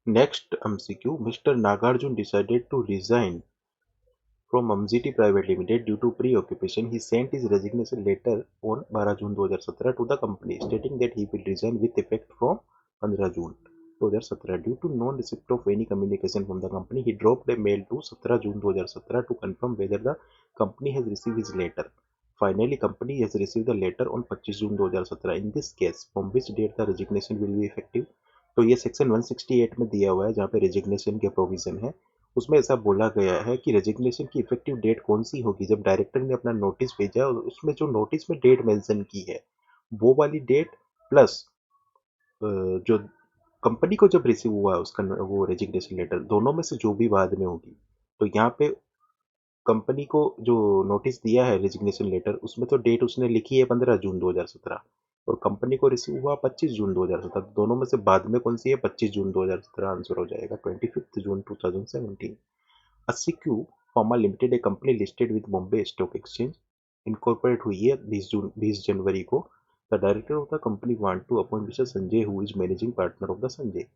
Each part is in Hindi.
Next MCQ, Mr. Nagarjun decided to resign from MZT Private Limited due to preoccupation. He sent his resignation letter on 12 June 2017 to the company, stating that he will resign with effect from 15 June 2017. Due to non-receipt of any communication from the company, he dropped a mail to 17 June 2017 to confirm whether the company has received his letter. Finally, company has received the letter on 25 June 2017. In this case, from which date the resignation will be effective? तो ये सेक्शन 168 में दिया हुआ है जहाँ पे रेजिग्नेशन के प्रोविजन है। उसमें ऐसा बोला गया है कि रेजिग्नेशन की इफेक्टिव डेट कौन सी होगी जब डायरेक्टर ने अपना नोटिस भेजा और उसमें जो नोटिस में डेट मेंशन की है वो वाली डेट प्लस जो कंपनी को जब रिसीव हुआ है उसका वो रेजिग्नेशन लेटर, दोनों में से जो भी बाद में होगी। तो यहाँ पे कंपनी को जो नोटिस दिया है रेजिग्नेशन लेटर, उसमें तो डेट उसने लिखी है 15 जून 2017 और कंपनी को रिसीव हुआ 25 जून 2017। दोनों में से बाद में कौन सी है? 25 जून 2017 आंसर हो जाएगा। 25 जून 2017। अस्सिक्यू फार्मा लिमिटेड एक company listed with Bombay stock exchange, incorporate हुई है 20 जनवरी को। The director of the company want to appoint mister Sanjay who is managing partner of the Sanjay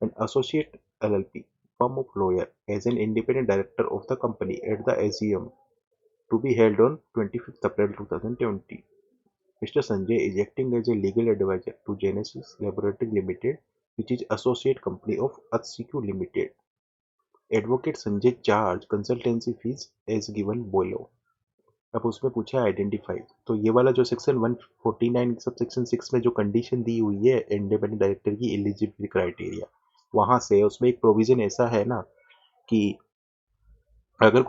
and associate LLP firm of lawyer as an independent director of the company at the AGM to be held on 25th April 2020. Mr. Sanjay is acting as a legal advisor to Genesis Laboratory Limited, which is associate company of Atsiku Limited. Advocate Sanjay charge consultancy fees as given below. अब उसमें पूछा है आइडेंटिफाई, तो ये वाला जो सेक्शन 149 सब सेक्शन 6 में जो कंडीशन दी हुई है इंडिपेंडेंट डायरेक्टर की एलिजिबिलिटी क्राइटेरिया, वहां से उसमें एक प्रोविजन ऐसा है ना कि अगर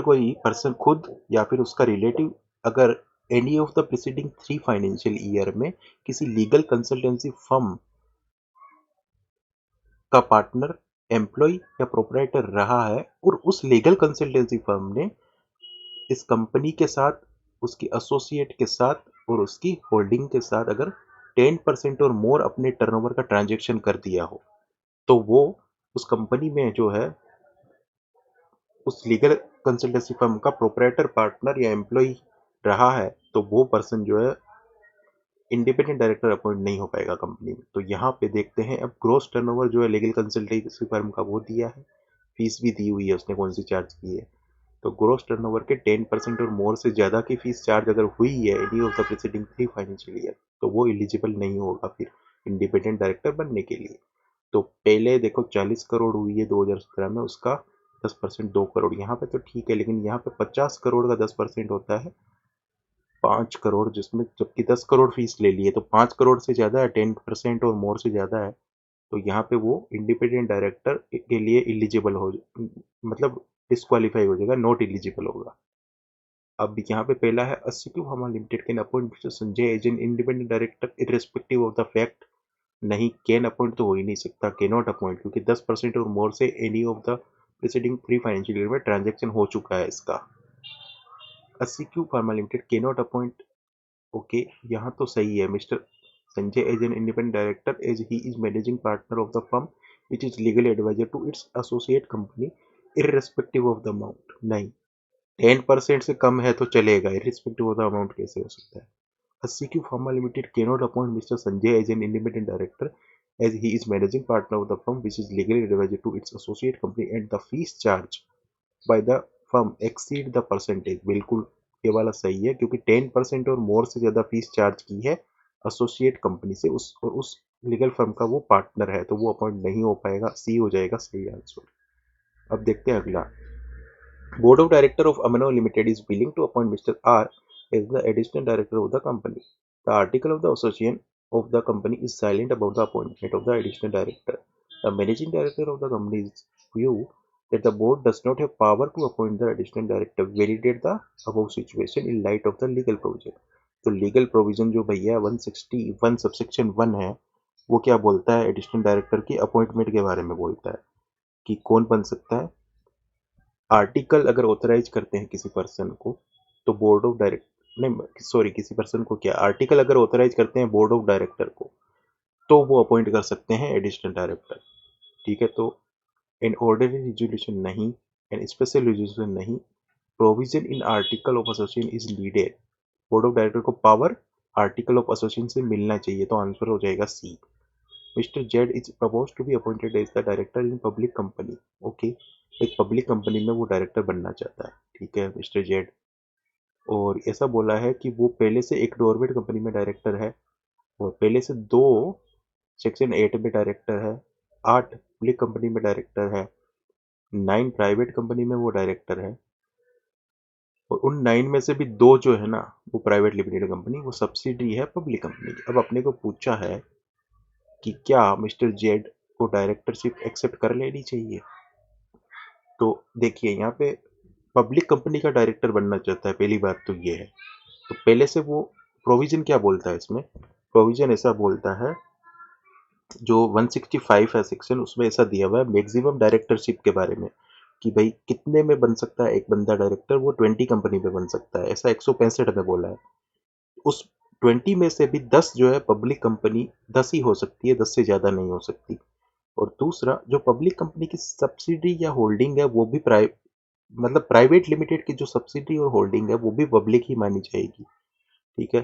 कोई पर्सन खुद या फिर उसका रिलेटिव अगर any of the preceding 3 financial year में किसी लीगल कंसल्टेंसी फर्म का पार्टनर, एम्प्लॉय या प्रोपराइटर रहा है और उस लीगल कंसल्टेंसी फर्म ने इस कंपनी के साथ, उसकी एसोसिएट के साथ और उसकी होल्डिंग के साथ अगर 10% और मोर अपने टर्नओवर का ट्रांजैक्शन कर दिया हो, तो वो उस कंपनी में जो है उस लीगल कंसल्टेंसी फर्म का प्रोपराइटर, पार्टनर या एम्प्लॉय रहा है, तो वो पर्सन जो है इंडिपेंडेंट डायरेक्टर अपॉइंट नहीं हो पाएगा कंपनी में। तो यहाँ पे देखते हैं अब ग्रॉस टर्नओवर जो है लीगल कंसल्टेंसी फर्म का वो दिया है, फीस भी दी हुई है उसने कौन सी चार्ज की है। तो ग्रॉस टर्नओवर के 10% और मोर से ज़्यादा की फीस चार्ज अगर हुई है any of the preceding 3 financial year, तो वो एलिजिबल नहीं होगा फिर इंडिपेंडेंट डायरेक्टर बनने के लिए। तो पहले देखो 40 करोड़ हुई है 2017 में, उसका 10% 2 करोड़, यहाँ पे तो ठीक है, लेकिन यहाँ पे 50 करोड़ का 10% होता है 5 करोड़, जिसमें जबकि 10 करोड़ फीस ले ली है, तो 5 करोड़ से ज़्यादा है, 10% और मोर से ज़्यादा है, तो यहाँ पे वो इंडिपेंडेंट डायरेक्टर के लिए एलिजिबल हो, मतलब डिस्क्वालीफाई हो जाएगा, नॉट एलिजिबल होगा। अब यहाँ पे पहला है अस्सिक्यू pharma limited can appoint mister Sanjay as an independent director irrespective of the fact. नहीं, कैन अपॉइंट तो हो ही नहीं सकता, कैन नॉट अपॉइंट, क्योंकि 10% और मोर से any of the preceding 3 financial year में ट्रांजैक्शन हो चुका है इसका। अस्सिक्यू pharma limited can not appoint, okay, यहाँ तो सही है mister Sanjay as an independent director as he is managing partner of the firm which is legal adviser to its associate company irrespective of the amount. नहीं, 10% से कम है तो चलेगा, इररिस्पेक्टिव ऑफ द अमाउंट कैसे हो सकता है। अस्सिक्यू pharma limited cannot appoint mister Sanjay as an independent director as he is managing partner of the firm which is legally adviser to its associate company and the fees charge by the firm exceed the percentage. बिल्कुल ये वाला सही है, क्योंकि 10% और मोर से ज़्यादा फीस चार्ज की है एसोसिएट कंपनी से, उस लीगल फर्म का वो पार्टनर है, तो वो अपॉइंट नहीं हो पाएगा, सी हो जाएगा सही आंसर। अब देखते हैं अगला। Board of Director of Amano Limited is willing to appoint Mr. R as the additional director of the company. The article of the association of the company is silent about the appointment of the additional director. The managing director of the company is view that the board does not have power to appoint the additional director. Validate the above situation in light of the legal provision. तो लीगल प्रोविजन जो भैया 161 सबसेक्शन 1 है, वो क्या बोलता है? एडिशनल डायरेक्टर की अपॉइंटमेंट के बारे में बोलता है कि कौन बन सकता है। आर्टिकल अगर ऑथराइज करते हैं किसी पर्सन को, तो बोर्ड ऑफ डायरेक्टर, नहीं सॉरी, किसी पर्सन को क्या, आर्टिकल अगर ऑथराइज करते हैं बोर्ड ऑफ डायरेक्टर को, तो वो अपॉइंट कर सकते हैं एडिशनल डायरेक्टर। ठीक है, तो एन ऑर्डिनरी रिजोल्यूशन नहीं, एन स्पेशल रिजोल्यूशन नहीं, provision in article of association is needed. Board of director को पावर आर्टिकल ऑफ एसोसिएशन से मिलना चाहिए, तो आंसर हो जाएगा C. Mister Z is propose to be appointed as the director in public company. Okay, एक पब्लिक कंपनी में वो डायरेक्टर बनना चाहता है, ठीक है मिस्टर जेड। और ऐसा बोला है कि वो पहले से एक गवर्नमेंट कंपनी में डायरेक्टर है, और पहले से 2 सेक्शन 8 में डायरेक्टर है, 8 पब्लिक कंपनी में डायरेक्टर है, 9 प्राइवेट कंपनी में वो डायरेक्टर है, और उन 9 में से भी 2 जो है ना वो प्राइवेट लिमिटेड कंपनी, वो सब्सिडी है पब्लिक कंपनी की। अब अपने को पूछा है कि क्या मिस्टर जेड को डायरेक्टरशिप एक्सेप्ट कर लेनी चाहिए। तो देखिए यहाँ पे पब्लिक कंपनी का डायरेक्टर बनना चाहता है, पहली बात तो ये है। तो पहले से वो प्रोविजन क्या बोलता है इसमें, प्रोविजन ऐसा बोलता है, जो 165 है सेक्शन, उसमें ऐसा दिया हुआ है मैक्सिमम डायरेक्टरशिप के बारे में, कि भाई कितने में बन सकता है एक बंदा डायरेक्टर, वो 20 कंपनी में बन सकता है, ऐसा 165 में बोला है। उस 20 में से भी 10 जो है पब्लिक कंपनी, 10 ही हो सकती है, 10 से ज़्यादा नहीं हो सकती। और दूसरा, जो पब्लिक कंपनी की सब्सिडी या होल्डिंग है वो भी मतलब प्राइवेट लिमिटेड की जो सब्सिडी और होल्डिंग है वो भी पब्लिक ही मानी जाएगी, ठीक है।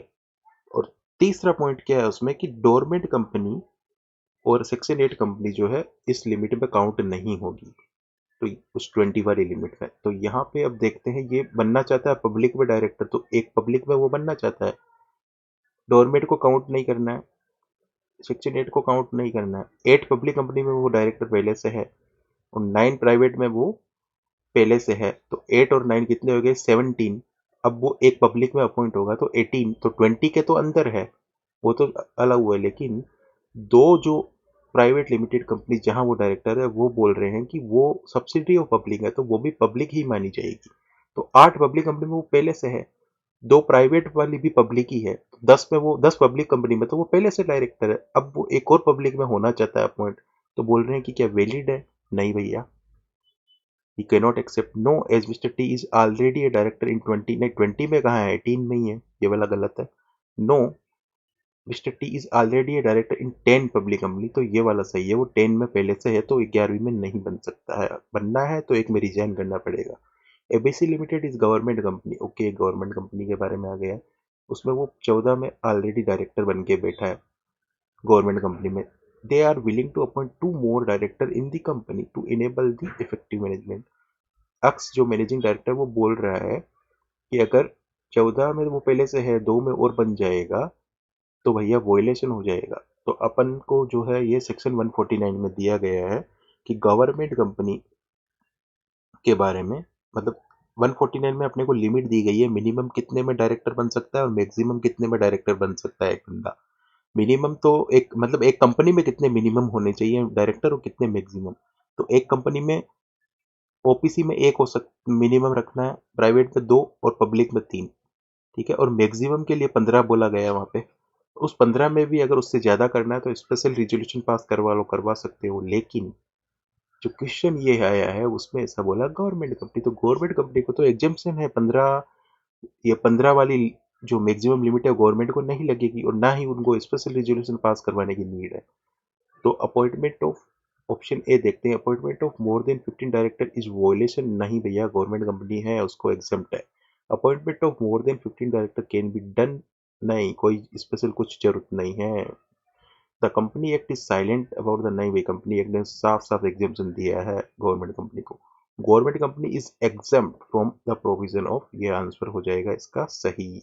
और तीसरा पॉइंट क्या है उसमें, कि डोरमेंट कंपनी और सेक्शन 8 कंपनी जो है इस लिमिट में काउंट नहीं होगी, तो उस 20 वाली लिमिट में। तो यहाँ पे अब देखते हैं, ये बनना चाहता है पब्लिक में डायरेक्टर, तो एक पब्लिक में वो बनना चाहता है, डोरमेट को काउंट नहीं करना है, सेक्शन 8 को काउंट नहीं करना है, 8 पब्लिक कंपनी में वो डायरेक्टर पहले से है, और 9 प्राइवेट में वो पहले से है। तो 8 और 9 कितने हो गए, 17। अब वो एक पब्लिक में अपॉइंट होगा तो 18, तो 20 के तो अंदर है, वो तो अलग हुआ है। लेकिन 2 जो प्राइवेट लिमिटेड कंपनी जहां वो डायरेक्टर है वो बोल रहे हैं कि वो सब्सिडी ऑफ पब्लिक है, तो वो भी पब्लिक ही मानी जाएगी। तो 8 पब्लिक कंपनी में वो पहले से है, 2 प्राइवेट वाली भी पब्लिक ही है, 10 में वो 10 पब्लिक कंपनी में तो वो पहले से डायरेक्टर है। अब वो एक और पब्लिक में होना चाहता है अपॉइंट, तो बोल रहे हैं कि क्या वैलिड है। नहीं भैया, he cannot accept no as Mr. T is already a director in 20, नहीं 20 में कहाँ है, 18 में ही है, ये वाला गलत है। No, mister T is already a director in 10 public company, तो ये वाला सही है, वो 10 में पहले से है, तो 11वीं में नहीं बन सकता है, बनना है तो एक में रिजाइन करना पड़ेगा। ABC limited is government company, okay government company के बारे में आ गया, उसमें वो 14 में ऑलरेडी डायरेक्टर बन के बैठा है गवर्नमेंट कंपनी में। They are willing to appoint 2 more director in the company to enable the effective management. अक्स जो मैनेजिंग डायरेक्टर वो बोल रहा है कि अगर 14 में वो पहले से है, 2 में और बन जाएगा तो भैया वोलेशन हो जाएगा। तो अपन को जो है ये सेक्शन 149 में दिया गया है कि गवर्नमेंट कंपनी के बारे में, मतलब 149 में अपने को लिमिट दी गई है, मिनिमम कितने में डायरेक्टर बन सकता है और मैक्सिमम कितने में डायरेक्टर बन सकता है एक बंदा। मिनिमम तो एक, मतलब एक कंपनी में कितने मिनिमम होने चाहिए डायरेक्टर और कितने मैक्सिमम। तो एक कंपनी में ओपीसी में एक हो सक मिनिमम रखना है, प्राइवेट में 2 और पब्लिक में 3, ठीक है। और मैक्सिमम के लिए 15 बोला गया है वहाँ पे। उस 15 में भी अगर उससे ज़्यादा करना है तो स्पेशल रिजोल्यूशन पास करवा लो, करवा सकते हो। लेकिन जो क्वेश्चन ये आया है उसमें ऐसा बोला गवर्नमेंट कंपनी, तो गवर्नमेंट कंपनी को तो एग्जेम्पशन है, 15, ये 15 वाली जो मैक्सिमम लिमिट है गवर्नमेंट को नहीं लगेगी, और ना ही उनको स्पेशल रिजोल्यूशन पास करवाने की नीड है। तो अपॉइंटमेंट ऑफ, ऑप्शन ए देखते हैं, appointment of more than 15 director is वोलेशन। नहीं भैया, गवर्नमेंट कंपनी है उसको एग्जम्प्ट है। Appointment of more than 15 director can be done, नहीं कोई स्पेशल कुछ जरूरत नहीं है। The company act is silent about the, नहीं भाई कंपनी एक्ट ने साफ साफ एग्जामेशन दिया है गवर्नमेंट कंपनी को। Government company is exempt from the provision of, ये आंसर हो जाएगा इसका सही।